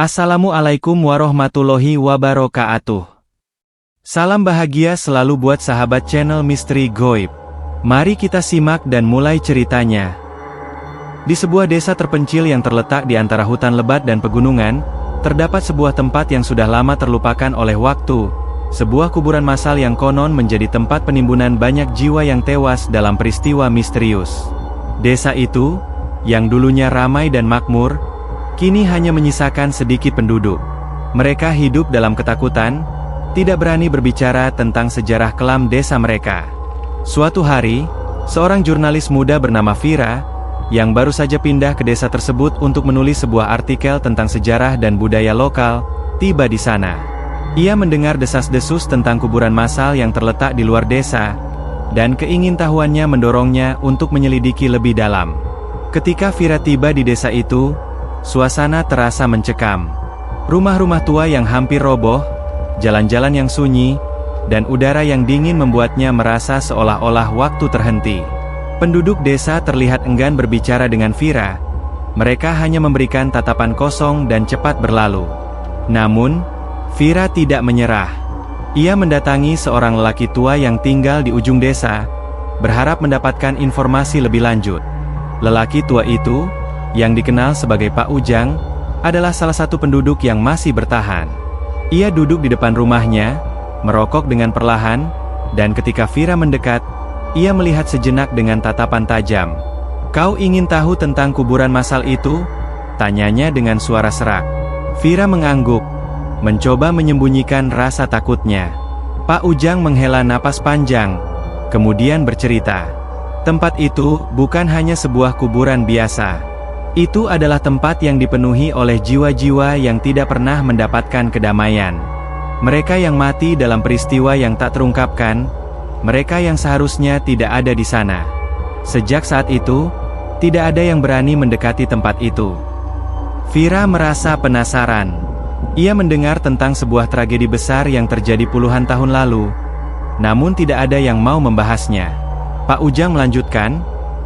Assalamualaikum warahmatullahi wabarakatuh. Salam bahagia selalu buat sahabat channel Misteri Goib. Mari kita simak dan mulai ceritanya. Di sebuah desa terpencil yang terletak di antara hutan lebat dan pegunungan, terdapat sebuah tempat yang sudah lama terlupakan oleh waktu. Sebuah kuburan massal yang konon menjadi tempat penimbunan banyak jiwa yang tewas dalam peristiwa misterius. Desa itu, yang dulunya ramai dan makmur, kini hanya menyisakan sedikit penduduk. Mereka hidup dalam ketakutan, tidak berani berbicara tentang sejarah kelam desa mereka. Suatu hari, seorang jurnalis muda bernama Vira, yang baru saja pindah ke desa tersebut untuk menulis sebuah artikel tentang sejarah dan budaya lokal, tiba di sana. Ia mendengar desas-desus tentang kuburan massal yang terletak di luar desa, dan keingintahuannya mendorongnya untuk menyelidiki lebih dalam. Ketika Vira tiba di desa itu, suasana terasa mencekam. Rumah-rumah tua yang hampir roboh, jalan-jalan yang sunyi, dan udara yang dingin membuatnya merasa seolah-olah waktu terhenti. Penduduk desa terlihat enggan berbicara dengan Vira. Mereka hanya memberikan tatapan kosong dan cepat berlalu. Namun, Vira tidak menyerah. Ia mendatangi seorang lelaki tua yang tinggal di ujung desa, berharap mendapatkan informasi lebih lanjut. Lelaki tua itu, yang dikenal sebagai Pak Ujang, adalah salah satu penduduk yang masih bertahan. Ia duduk di depan rumahnya, merokok dengan perlahan, dan ketika Vira mendekat, ia melihat sejenak dengan tatapan tajam. "Kau ingin tahu tentang kuburan massal itu?" tanyanya dengan suara serak. Vira mengangguk, mencoba menyembunyikan rasa takutnya. Pak Ujang menghela napas panjang, kemudian bercerita. Tempat itu bukan hanya sebuah kuburan biasa. Itu adalah tempat yang dipenuhi oleh jiwa-jiwa yang tidak pernah mendapatkan kedamaian. Mereka yang mati dalam peristiwa yang tak terungkapkan, mereka yang seharusnya tidak ada di sana. Sejak saat itu, tidak ada yang berani mendekati tempat itu. Vira merasa penasaran. Ia mendengar tentang sebuah tragedi besar yang terjadi puluhan tahun lalu, namun tidak ada yang mau membahasnya. Pak Ujang melanjutkan,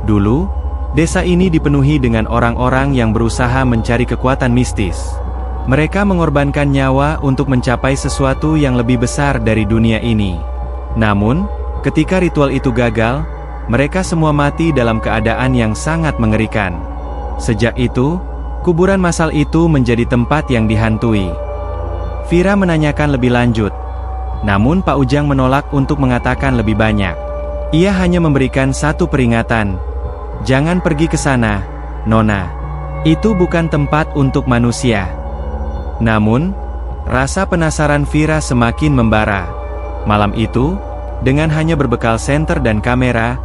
"Dulu, desa ini dipenuhi dengan orang-orang yang berusaha mencari kekuatan mistis. Mereka mengorbankan nyawa untuk mencapai sesuatu yang lebih besar dari dunia ini. Namun, ketika ritual itu gagal, mereka semua mati dalam keadaan yang sangat mengerikan. Sejak itu, kuburan massal itu menjadi tempat yang dihantui." Vira menanyakan lebih lanjut. Namun Pak Ujang menolak untuk mengatakan lebih banyak. Ia hanya memberikan satu peringatan. "Jangan pergi ke sana, Nona. Itu bukan tempat untuk manusia." Namun, rasa penasaran Vira semakin membara. Malam itu, dengan hanya berbekal senter dan kamera,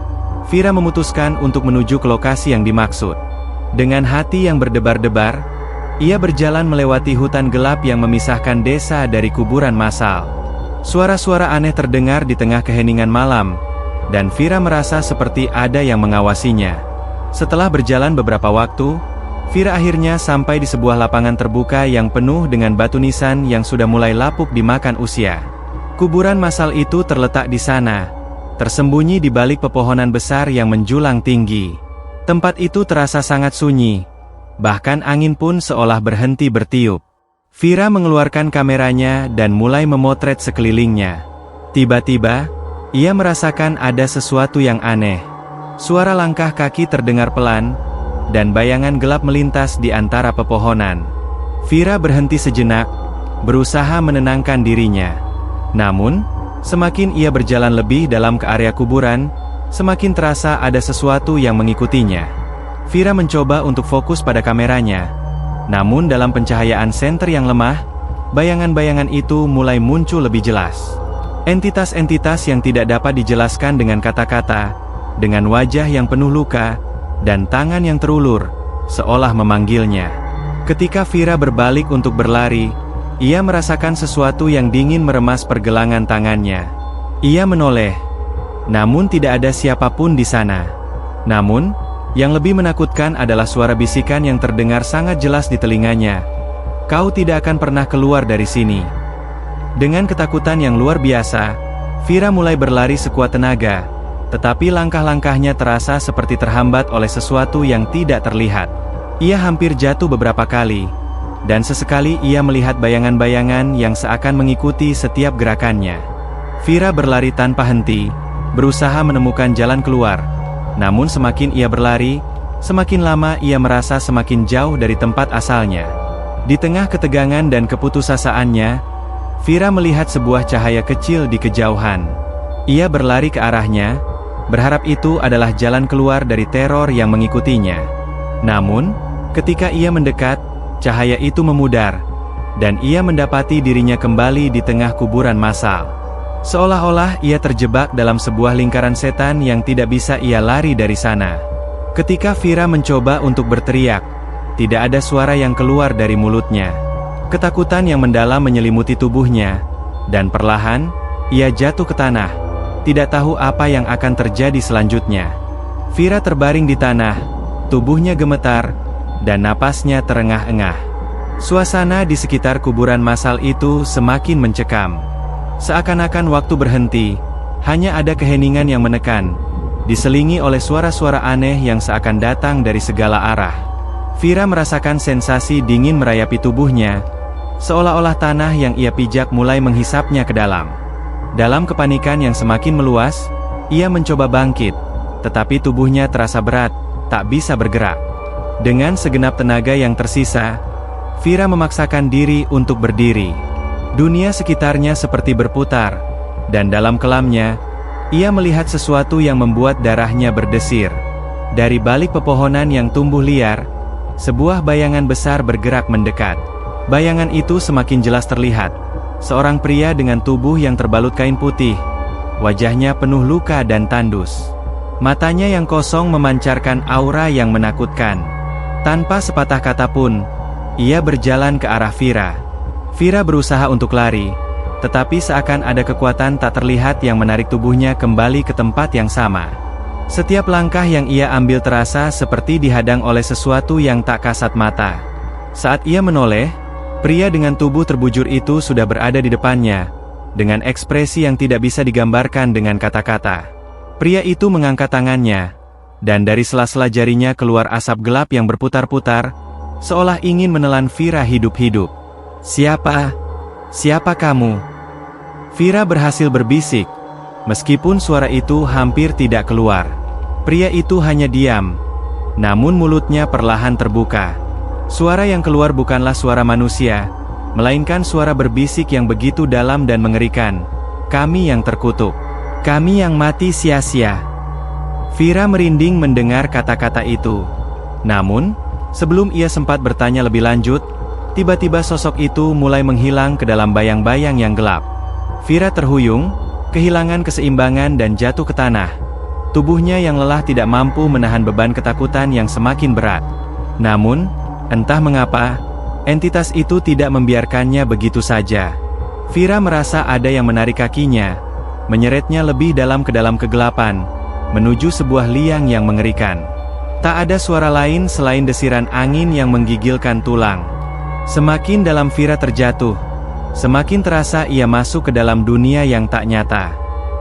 Vira memutuskan untuk menuju ke lokasi yang dimaksud. Dengan hati yang berdebar-debar, ia berjalan melewati hutan gelap yang memisahkan desa dari kuburan massal. Suara-suara aneh terdengar di tengah keheningan malam, dan Vira merasa seperti ada yang mengawasinya. Setelah berjalan beberapa waktu, Vira akhirnya sampai di sebuah lapangan terbuka yang penuh dengan batu nisan yang sudah mulai lapuk dimakan usia. Kuburan massal itu terletak di sana, tersembunyi di balik pepohonan besar yang menjulang tinggi. Tempat itu terasa sangat sunyi, bahkan angin pun seolah berhenti bertiup. Vira mengeluarkan kameranya dan mulai memotret sekelilingnya. Tiba-tiba, ia merasakan ada sesuatu yang aneh. Suara langkah kaki terdengar pelan, dan bayangan gelap melintas di antara pepohonan. Vira berhenti sejenak, berusaha menenangkan dirinya. Namun, semakin ia berjalan lebih dalam ke area kuburan, semakin terasa ada sesuatu yang mengikutinya. Vira mencoba untuk fokus pada kameranya. Namun dalam pencahayaan senter yang lemah, bayangan-bayangan itu mulai muncul lebih jelas. Entitas-entitas yang tidak dapat dijelaskan dengan kata-kata, dengan wajah yang penuh luka, dan tangan yang terulur, seolah memanggilnya. Ketika Vira berbalik untuk berlari, ia merasakan sesuatu yang dingin meremas pergelangan tangannya. Ia menoleh, namun tidak ada siapapun di sana. Namun, yang lebih menakutkan adalah suara bisikan yang terdengar sangat jelas di telinganya. "Kau tidak akan pernah keluar dari sini." Dengan ketakutan yang luar biasa, Vira mulai berlari sekuat tenaga, tetapi langkah-langkahnya terasa seperti terhambat oleh sesuatu yang tidak terlihat. Ia hampir jatuh beberapa kali, dan sesekali ia melihat bayangan-bayangan yang seakan mengikuti setiap gerakannya. Vira berlari tanpa henti, berusaha menemukan jalan keluar. Namun semakin ia berlari, semakin lama ia merasa semakin jauh dari tempat asalnya. Di tengah ketegangan dan keputusasaannya, Vira melihat sebuah cahaya kecil di kejauhan. Ia berlari ke arahnya, berharap itu adalah jalan keluar dari teror yang mengikutinya. Namun, ketika ia mendekat, cahaya itu memudar, dan ia mendapati dirinya kembali di tengah kuburan massal. Seolah-olah ia terjebak dalam sebuah lingkaran setan yang tidak bisa ia lari dari sana. Ketika Vira mencoba untuk berteriak, tidak ada suara yang keluar dari mulutnya. Ketakutan yang mendalam menyelimuti tubuhnya, dan perlahan, ia jatuh ke tanah, tidak tahu apa yang akan terjadi selanjutnya. Vira terbaring di tanah, tubuhnya gemetar, dan napasnya terengah-engah. Suasana di sekitar kuburan massal itu semakin mencekam. Seakan-akan waktu berhenti, hanya ada keheningan yang menekan, diselingi oleh suara-suara aneh yang seakan datang dari segala arah. Vira merasakan sensasi dingin merayapi tubuhnya, seolah-olah tanah yang ia pijak mulai menghisapnya ke dalam. Dalam kepanikan yang semakin meluas, ia mencoba bangkit, tetapi tubuhnya terasa berat, tak bisa bergerak. Dengan segenap tenaga yang tersisa, Vira memaksakan diri untuk berdiri. Dunia sekitarnya seperti berputar, dan dalam kelamnya, ia melihat sesuatu yang membuat darahnya berdesir. Dari balik pepohonan yang tumbuh liar, sebuah bayangan besar bergerak mendekat. Bayangan itu semakin jelas terlihat. Seorang pria dengan tubuh yang terbalut kain putih, wajahnya penuh luka dan tandus. Matanya yang kosong memancarkan aura yang menakutkan. Tanpa sepatah kata pun, ia berjalan ke arah Vira. Vira berusaha untuk lari, tetapi seakan ada kekuatan tak terlihat yang menarik tubuhnya kembali ke tempat yang sama. Setiap langkah yang ia ambil terasa seperti dihadang oleh sesuatu yang tak kasat mata. Saat ia menoleh, pria dengan tubuh terbujur itu sudah berada di depannya, dengan ekspresi yang tidak bisa digambarkan dengan kata-kata. Pria itu mengangkat tangannya, dan dari sela-sela jarinya keluar asap gelap yang berputar-putar, seolah ingin menelan Vira hidup-hidup. "Siapa? Siapa kamu?" Vira berhasil berbisik, meskipun suara itu hampir tidak keluar. Pria itu hanya diam, namun mulutnya perlahan terbuka. Suara yang keluar bukanlah suara manusia, melainkan suara berbisik yang begitu dalam dan mengerikan. "Kami yang terkutuk. Kami yang mati sia-sia." Vira merinding mendengar kata-kata itu. Namun, sebelum ia sempat bertanya lebih lanjut, tiba-tiba sosok itu mulai menghilang ke dalam bayang-bayang yang gelap. Vira terhuyung, kehilangan keseimbangan dan jatuh ke tanah. Tubuhnya yang lelah tidak mampu menahan beban ketakutan yang semakin berat. Namun, entah mengapa, entitas itu tidak membiarkannya begitu saja. Vira merasa ada yang menarik kakinya, menyeretnya lebih dalam ke dalam kegelapan, menuju sebuah liang yang mengerikan. Tak ada suara lain selain desiran angin yang menggigilkan tulang. Semakin dalam Vira terjatuh, semakin terasa ia masuk ke dalam dunia yang tak nyata.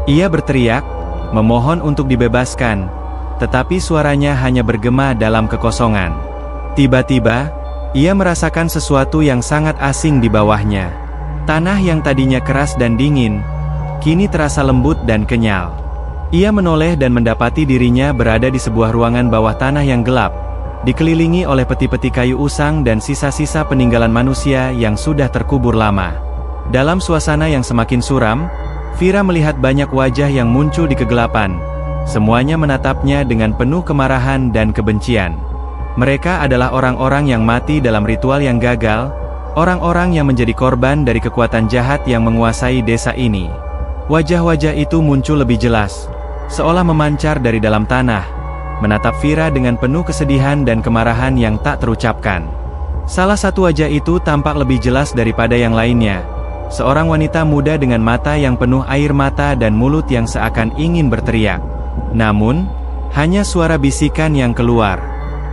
Ia berteriak, memohon untuk dibebaskan, tetapi suaranya hanya bergema dalam kekosongan. Tiba-tiba, ia merasakan sesuatu yang sangat asing di bawahnya. Tanah yang tadinya keras dan dingin, kini terasa lembut dan kenyal. Ia menoleh dan mendapati dirinya berada di sebuah ruangan bawah tanah yang gelap, dikelilingi oleh peti-peti kayu usang dan sisa-sisa peninggalan manusia yang sudah terkubur lama. Dalam suasana yang semakin suram, Vira melihat banyak wajah yang muncul di kegelapan. Semuanya menatapnya dengan penuh kemarahan dan kebencian. Mereka adalah orang-orang yang mati dalam ritual yang gagal, orang-orang yang menjadi korban dari kekuatan jahat yang menguasai desa ini. Wajah-wajah itu muncul lebih jelas, seolah memancar dari dalam tanah, menatap Vira dengan penuh kesedihan dan kemarahan yang tak terucapkan. Salah satu wajah itu tampak lebih jelas daripada yang lainnya. Seorang wanita muda dengan mata yang penuh air mata dan mulut yang seakan ingin berteriak. Namun, hanya suara bisikan yang keluar.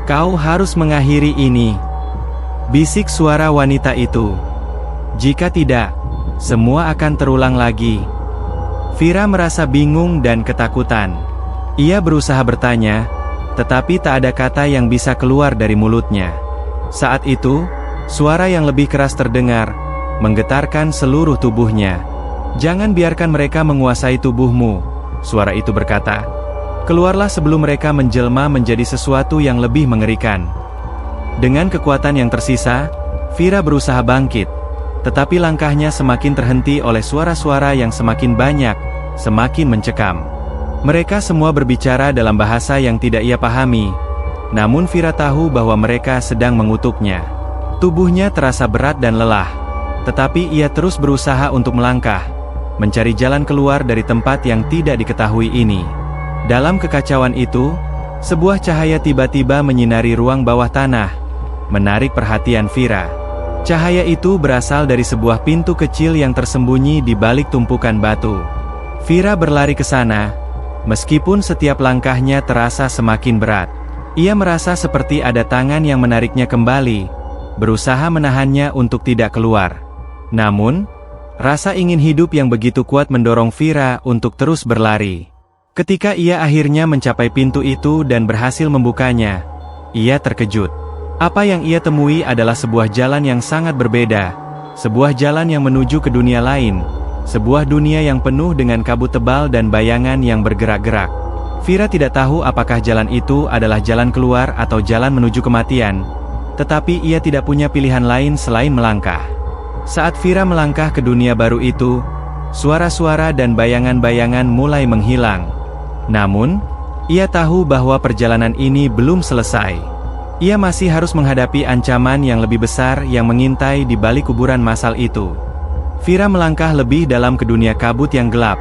"Kau harus mengakhiri ini," bisik suara wanita itu. "Jika tidak, semua akan terulang lagi." Vira merasa bingung dan ketakutan. Ia berusaha bertanya, tetapi tak ada kata yang bisa keluar dari mulutnya. Saat itu, Suara yang lebih keras terdengar, menggetarkan seluruh tubuhnya. "Jangan biarkan mereka menguasai tubuhmu," suara itu berkata. "Keluarlah sebelum mereka menjelma menjadi sesuatu yang lebih mengerikan." Dengan kekuatan yang tersisa, Fira berusaha bangkit. Tetapi langkahnya semakin terhenti oleh suara-suara yang semakin banyak, semakin mencekam. Mereka semua berbicara dalam bahasa yang tidak ia pahami. Namun Fira tahu bahwa mereka sedang mengutuknya. Tubuhnya terasa berat dan lelah. Tetapi ia terus berusaha untuk melangkah, mencari jalan keluar dari tempat yang tidak diketahui ini. Dalam kekacauan itu, sebuah cahaya tiba-tiba menyinari ruang bawah tanah, menarik perhatian Fira. Cahaya itu berasal dari sebuah pintu kecil yang tersembunyi di balik tumpukan batu. Fira berlari ke sana, meskipun setiap langkahnya terasa semakin berat. Ia merasa seperti ada tangan yang menariknya kembali, berusaha menahannya untuk tidak keluar. Namun, rasa ingin hidup yang begitu kuat mendorong Fira untuk terus berlari. Ketika ia akhirnya mencapai pintu itu dan berhasil membukanya, ia terkejut. Apa yang ia temui adalah sebuah jalan yang sangat berbeda, sebuah jalan yang menuju ke dunia lain, sebuah dunia yang penuh dengan kabut tebal dan bayangan yang bergerak-gerak. Fira tidak tahu apakah jalan itu adalah jalan keluar atau jalan menuju kematian, tetapi ia tidak punya pilihan lain selain melangkah. Saat Fira melangkah ke dunia baru itu, suara-suara dan bayangan-bayangan mulai menghilang. Namun, ia tahu bahwa perjalanan ini belum selesai. Ia masih harus menghadapi ancaman yang lebih besar yang mengintai di balik kuburan massal itu. Fira melangkah lebih dalam ke dunia kabut yang gelap.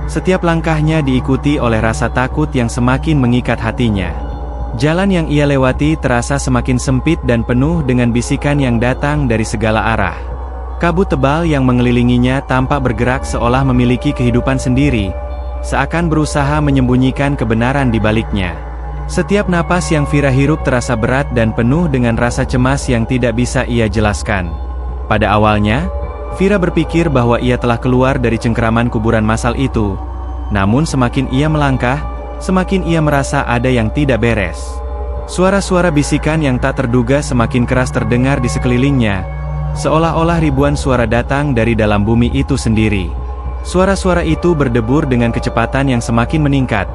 Setiap langkahnya diikuti oleh rasa takut yang semakin mengikat hatinya. Jalan yang ia lewati terasa semakin sempit dan penuh dengan bisikan yang datang dari segala arah. Kabut tebal yang mengelilinginya tampak bergerak seolah memiliki kehidupan sendiri, seakan berusaha menyembunyikan kebenaran di baliknya. Setiap napas yang Fira hirup terasa berat dan penuh dengan rasa cemas yang tidak bisa ia jelaskan. Pada awalnya, Fira berpikir bahwa ia telah keluar dari cengkeraman kuburan massal itu. Namun semakin ia melangkah, semakin ia merasa ada yang tidak beres. Suara-suara bisikan yang tak terduga semakin keras terdengar di sekelilingnya, seolah-olah ribuan suara datang dari dalam bumi itu sendiri. Suara-suara itu berdebur dengan kecepatan yang semakin meningkat,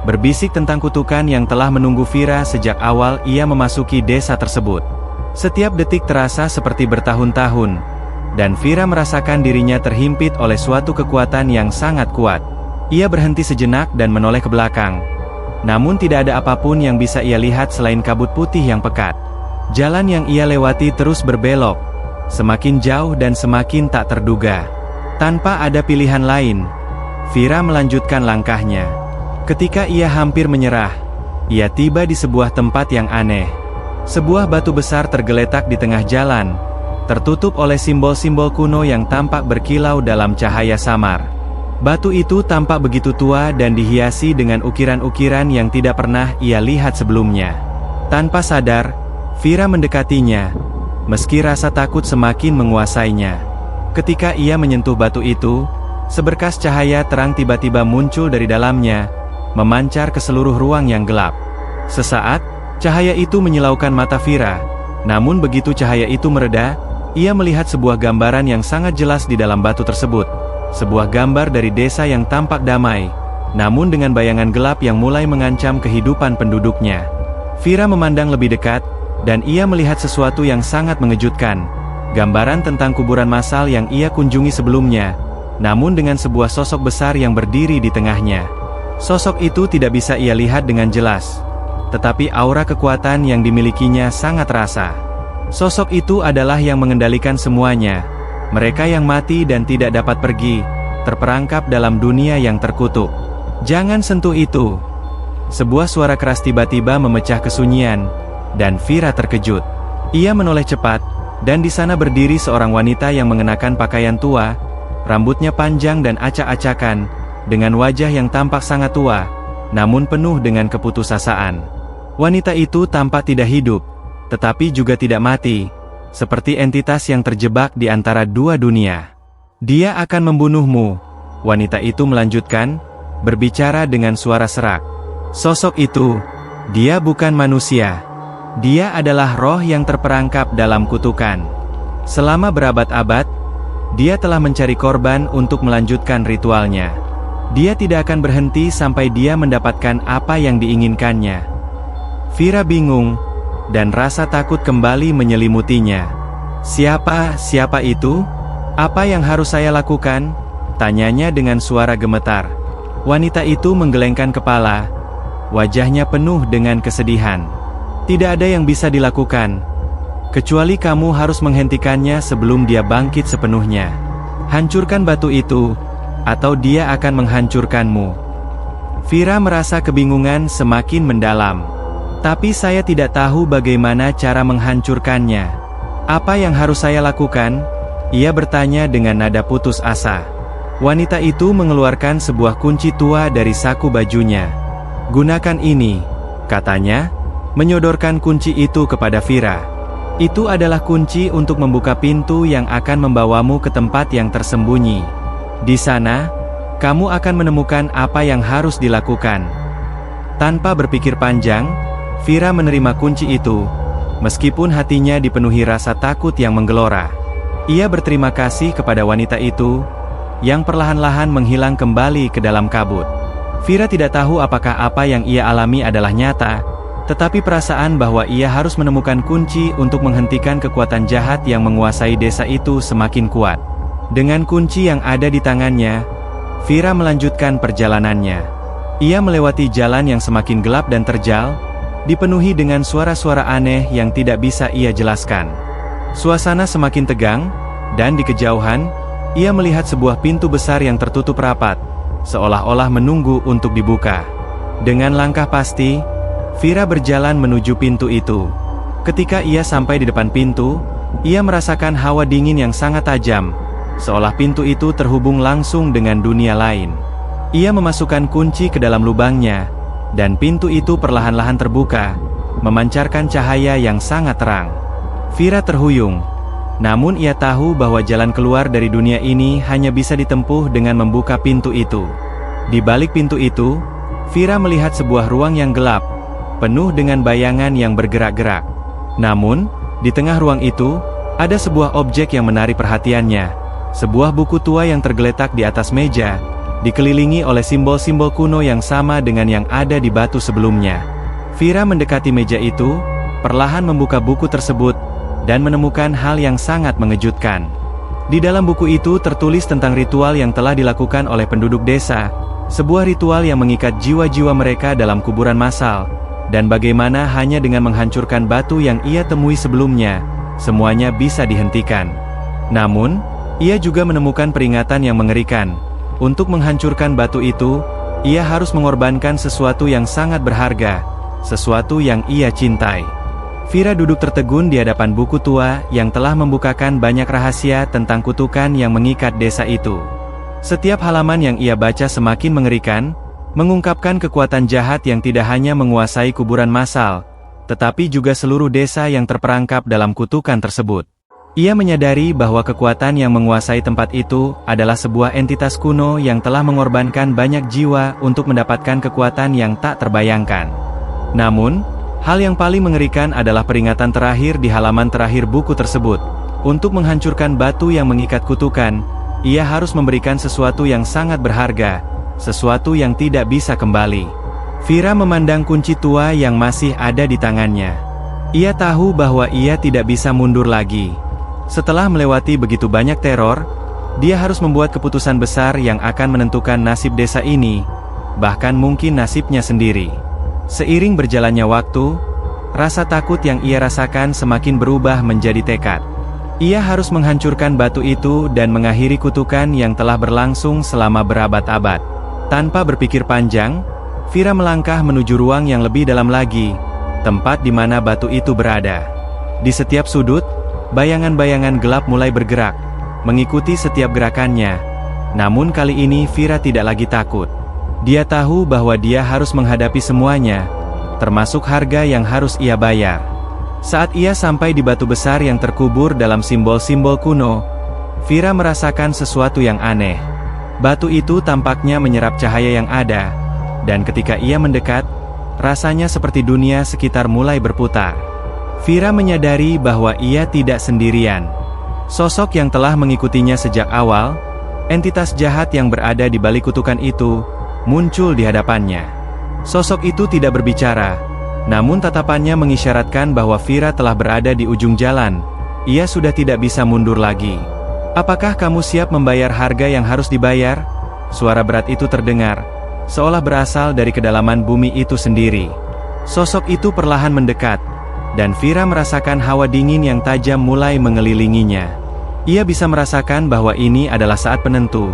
berbisik tentang kutukan yang telah menunggu Fira sejak awal ia memasuki desa tersebut. Setiap detik terasa seperti bertahun-tahun, dan Fira merasakan dirinya terhimpit oleh suatu kekuatan yang sangat kuat. Ia berhenti sejenak dan menoleh ke belakang. Namun tidak ada apapun yang bisa ia lihat selain kabut putih yang pekat. Jalan yang ia lewati terus berbelok, semakin jauh dan semakin tak terduga. Tanpa ada pilihan lain, Fira melanjutkan langkahnya. Ketika ia hampir menyerah, ia tiba di sebuah tempat yang aneh. Sebuah batu besar tergeletak di tengah jalan, tertutup oleh simbol-simbol kuno yang tampak berkilau dalam cahaya samar. Batu itu tampak begitu tua dan dihiasi dengan ukiran-ukiran yang tidak pernah ia lihat sebelumnya. Tanpa sadar, Fira mendekatinya, meski rasa takut semakin menguasainya. Ketika ia menyentuh batu itu, seberkas cahaya terang tiba-tiba muncul dari dalamnya, memancar ke seluruh ruang yang gelap. Sesaat, cahaya itu menyilaukan mata Fira. Namun begitu cahaya itu mereda, ia melihat sebuah gambaran yang sangat jelas di dalam batu tersebut. Sebuah gambar dari desa yang tampak damai, namun dengan bayangan gelap yang mulai mengancam kehidupan penduduknya. Fira memandang lebih dekat, dan ia melihat sesuatu yang sangat mengejutkan. Gambaran tentang kuburan massal yang ia kunjungi sebelumnya, namun dengan sebuah sosok besar yang berdiri di tengahnya. Sosok itu tidak bisa ia lihat dengan jelas, tetapi aura kekuatan yang dimilikinya sangat terasa. Sosok itu adalah yang mengendalikan semuanya. Mereka yang mati dan tidak dapat pergi, terperangkap dalam dunia yang terkutuk. "Jangan sentuh itu!" Sebuah suara keras tiba-tiba memecah kesunyian, dan Fira terkejut. Ia menoleh cepat, dan di sana berdiri seorang wanita yang mengenakan pakaian tua, rambutnya panjang dan acak-acakan, dengan wajah yang tampak sangat tua, namun penuh dengan keputusasaan. Wanita itu tampak tidak hidup, tetapi juga tidak mati, seperti entitas yang terjebak di antara dua dunia. "Dia akan membunuhmu," wanita itu melanjutkan, berbicara dengan suara serak. "Sosok itu, dia bukan manusia. Dia adalah roh yang terperangkap dalam kutukan. Selama berabad-abad, dia telah mencari korban untuk melanjutkan ritualnya. Dia tidak akan berhenti sampai dia mendapatkan apa yang diinginkannya. Vira bingung, dan rasa takut kembali menyelimutinya. Siapa itu? Apa yang harus saya lakukan? Tanyanya dengan suara gemetar. Wanita itu menggelengkan kepala. Wajahnya penuh dengan kesedihan. Tidak ada yang bisa dilakukan, kecuali kamu harus menghentikannya sebelum dia bangkit sepenuhnya. Hancurkan batu itu, atau dia akan menghancurkanmu. Vira merasa kebingungan semakin mendalam. Tapi saya tidak tahu bagaimana cara menghancurkannya. Apa yang harus saya lakukan? Ia bertanya dengan nada putus asa. Wanita itu mengeluarkan sebuah kunci tua dari saku bajunya. Gunakan ini, katanya, menyodorkan kunci itu kepada Vira. Itu adalah kunci untuk membuka pintu yang akan membawamu ke tempat yang tersembunyi. Di sana, kamu akan menemukan apa yang harus dilakukan. Tanpa berpikir panjang, Vira menerima kunci itu, meskipun hatinya dipenuhi rasa takut yang menggelora. Ia berterima kasih kepada wanita itu, yang perlahan-lahan menghilang kembali ke dalam kabut. Vira tidak tahu apakah apa yang ia alami adalah nyata, tetapi perasaan bahwa ia harus menemukan kunci untuk menghentikan kekuatan jahat yang menguasai desa itu semakin kuat. Dengan kunci yang ada di tangannya, Vira melanjutkan perjalanannya. Ia melewati jalan yang semakin gelap dan terjal, dipenuhi dengan suara-suara aneh yang tidak bisa ia jelaskan. Suasana semakin tegang, dan di kejauhan, ia melihat sebuah pintu besar yang tertutup rapat, seolah-olah menunggu untuk dibuka. Dengan langkah pasti, Vira berjalan menuju pintu itu. Ketika ia sampai di depan pintu, ia merasakan hawa dingin yang sangat tajam, seolah pintu itu terhubung langsung dengan dunia lain. Ia memasukkan kunci ke dalam lubangnya, dan pintu itu perlahan-lahan terbuka, memancarkan cahaya yang sangat terang. Vira terhuyung. Namun ia tahu bahwa jalan keluar dari dunia ini hanya bisa ditempuh dengan membuka pintu itu. Di balik pintu itu, Vira melihat sebuah ruang yang gelap, penuh dengan bayangan yang bergerak-gerak. Namun, di tengah ruang itu, ada sebuah objek yang menarik perhatiannya. Sebuah buku tua yang tergeletak di atas meja, dikelilingi oleh simbol-simbol kuno yang sama dengan yang ada di batu sebelumnya. Vira mendekati meja itu, perlahan membuka buku tersebut, dan menemukan hal yang sangat mengejutkan. Di dalam buku itu tertulis tentang ritual yang telah dilakukan oleh penduduk desa, sebuah ritual yang mengikat jiwa-jiwa mereka dalam kuburan massal, dan bagaimana hanya dengan menghancurkan batu yang ia temui sebelumnya, semuanya bisa dihentikan. Namun, ia juga menemukan peringatan yang mengerikan. Untuk menghancurkan batu itu, ia harus mengorbankan sesuatu yang sangat berharga, sesuatu yang ia cintai. Vira duduk tertegun di hadapan buku tua yang telah membukakan banyak rahasia tentang kutukan yang mengikat desa itu. Setiap halaman yang ia baca semakin mengerikan, mengungkapkan kekuatan jahat yang tidak hanya menguasai kuburan massal, tetapi juga seluruh desa yang terperangkap dalam kutukan tersebut. Ia menyadari bahwa kekuatan yang menguasai tempat itu adalah sebuah entitas kuno yang telah mengorbankan banyak jiwa untuk mendapatkan kekuatan yang tak terbayangkan. Namun, hal yang paling mengerikan adalah peringatan terakhir di halaman terakhir buku tersebut. Untuk menghancurkan batu yang mengikat kutukan, ia harus memberikan sesuatu yang sangat berharga, sesuatu yang tidak bisa kembali. Vira memandang kunci tua yang masih ada di tangannya. Ia tahu bahwa ia tidak bisa mundur lagi. Setelah melewati begitu banyak teror, dia harus membuat keputusan besar yang akan menentukan nasib desa ini, bahkan mungkin nasibnya sendiri. Seiring berjalannya waktu, rasa takut yang ia rasakan semakin berubah menjadi tekad. Ia harus menghancurkan batu itu dan mengakhiri kutukan yang telah berlangsung selama berabad-abad. Tanpa berpikir panjang, Vira melangkah menuju ruang yang lebih dalam lagi, tempat di mana batu itu berada. Di setiap sudut, bayangan-bayangan gelap mulai bergerak, mengikuti setiap gerakannya. Namun kali ini Vira tidak lagi takut. Dia tahu bahwa dia harus menghadapi semuanya, termasuk harga yang harus ia bayar. Saat ia sampai di batu besar yang terkubur dalam simbol-simbol kuno, Vira merasakan sesuatu yang aneh. Batu itu tampaknya menyerap cahaya yang ada, dan ketika ia mendekat, rasanya seperti dunia sekitar mulai berputar. Vira menyadari bahwa ia tidak sendirian. Sosok yang telah mengikutinya sejak awal, entitas jahat yang berada di balik kutukan itu, muncul di hadapannya. Sosok itu tidak berbicara, namun tatapannya mengisyaratkan bahwa Vira telah berada di ujung jalan. Ia sudah tidak bisa mundur lagi. "Apakah kamu siap membayar harga yang harus dibayar?" Suara berat itu terdengar, seolah berasal dari kedalaman bumi itu sendiri. Sosok itu perlahan mendekat, dan Vira merasakan hawa dingin yang tajam mulai mengelilinginya. Ia bisa merasakan bahwa ini adalah saat penentu.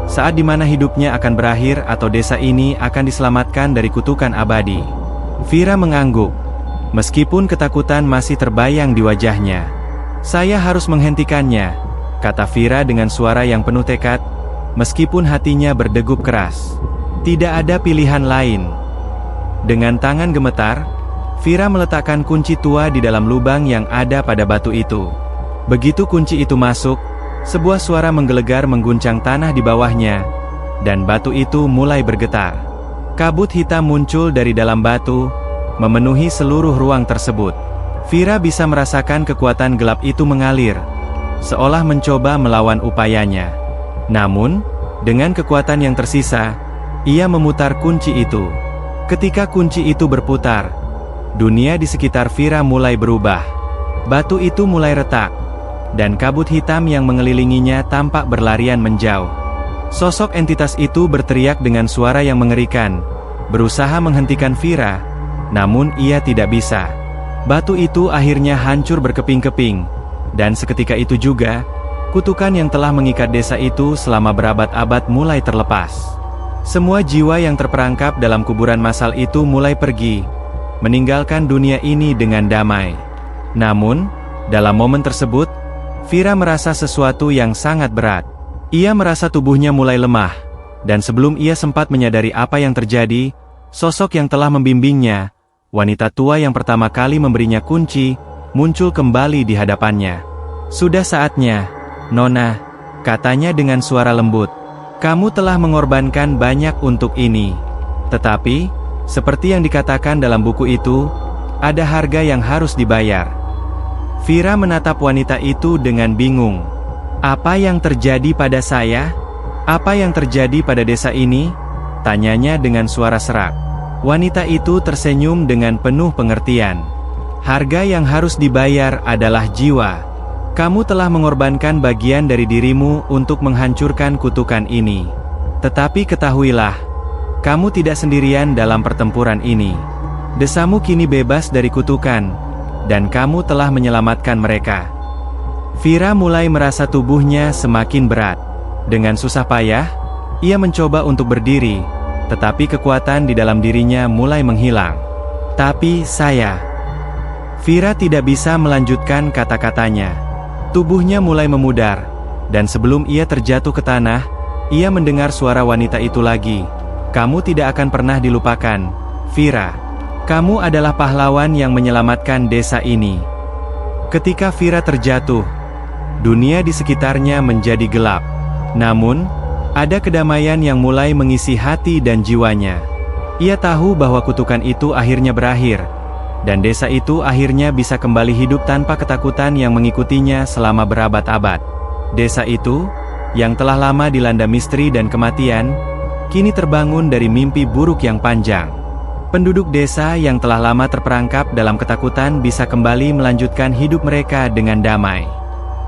Saat dimana hidupnya akan berakhir atau desa ini akan diselamatkan dari kutukan abadi. Vira mengangguk. Meskipun ketakutan masih terbayang di wajahnya. "Saya harus menghentikannya," kata Vira dengan suara yang penuh tekad, meskipun hatinya berdegup keras. Tidak ada pilihan lain. Dengan tangan gemetar, Vira meletakkan kunci tua di dalam lubang yang ada pada batu itu. Begitu kunci itu masuk, sebuah suara menggelegar mengguncang tanah di bawahnya, dan batu itu mulai bergetar. Kabut hitam muncul dari dalam batu, memenuhi seluruh ruang tersebut. Vira bisa merasakan kekuatan gelap itu mengalir, seolah mencoba melawan upayanya. Namun, dengan kekuatan yang tersisa, ia memutar kunci itu. Ketika kunci itu berputar, dunia di sekitar Vira mulai berubah. Batu itu mulai retak, dan kabut hitam yang mengelilinginya tampak berlarian menjauh. Sosok entitas itu berteriak dengan suara yang mengerikan, berusaha menghentikan Vira, namun ia tidak bisa. Batu itu akhirnya hancur berkeping-keping, dan seketika itu juga, kutukan yang telah mengikat desa itu selama berabad-abad mulai terlepas. Semua jiwa yang terperangkap dalam kuburan massal itu mulai pergi, meninggalkan dunia ini dengan damai. Namun, dalam momen tersebut, Vira merasa sesuatu yang sangat berat. Ia merasa tubuhnya mulai lemah, dan sebelum ia sempat menyadari apa yang terjadi, sosok yang telah membimbingnya, wanita tua yang pertama kali memberinya kunci, muncul kembali di hadapannya. "Sudah saatnya, Nona," katanya dengan suara lembut. "Kamu telah mengorbankan banyak untuk ini. Tetapi, seperti yang dikatakan dalam buku itu, ada harga yang harus dibayar." Vira menatap wanita itu dengan bingung. "Apa yang terjadi pada saya? Apa yang terjadi pada desa ini?" tanyanya dengan suara serak. Wanita itu tersenyum dengan penuh pengertian. "Harga yang harus dibayar adalah jiwa. Kamu telah mengorbankan bagian dari dirimu untuk menghancurkan kutukan ini. Tetapi ketahuilah, kamu tidak sendirian dalam pertempuran ini. Desamu kini bebas dari kutukan, dan kamu telah menyelamatkan mereka." Vira mulai merasa tubuhnya semakin berat. Dengan susah payah, ia mencoba untuk berdiri, tetapi kekuatan di dalam dirinya mulai menghilang. "Tapi saya..." Vira tidak bisa melanjutkan kata-katanya. Tubuhnya mulai memudar, dan sebelum ia terjatuh ke tanah, ia mendengar suara wanita itu lagi. "Kamu tidak akan pernah dilupakan, Vira. Kamu adalah pahlawan yang menyelamatkan desa ini." Ketika Vira terjatuh, dunia di sekitarnya menjadi gelap. Namun, ada kedamaian yang mulai mengisi hati dan jiwanya. Ia tahu bahwa kutukan itu akhirnya berakhir, dan desa itu akhirnya bisa kembali hidup tanpa ketakutan yang mengikutinya selama berabad-abad. Desa itu, yang telah lama dilanda misteri dan kematian, kini terbangun dari mimpi buruk yang panjang. Penduduk desa yang telah lama terperangkap dalam ketakutan bisa kembali melanjutkan hidup mereka dengan damai.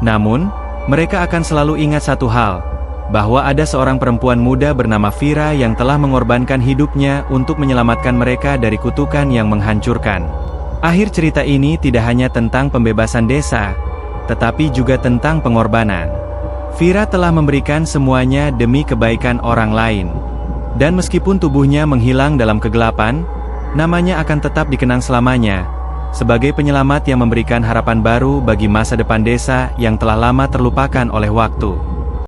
Namun, mereka akan selalu ingat satu hal, bahwa ada seorang perempuan muda bernama Vira yang telah mengorbankan hidupnya untuk menyelamatkan mereka dari kutukan yang menghancurkan. Akhir cerita ini tidak hanya tentang pembebasan desa, tetapi juga tentang pengorbanan. Vira telah memberikan semuanya demi kebaikan orang lain. Dan meskipun tubuhnya menghilang dalam kegelapan, namanya akan tetap dikenang selamanya, sebagai penyelamat yang memberikan harapan baru bagi masa depan desa yang telah lama terlupakan oleh waktu.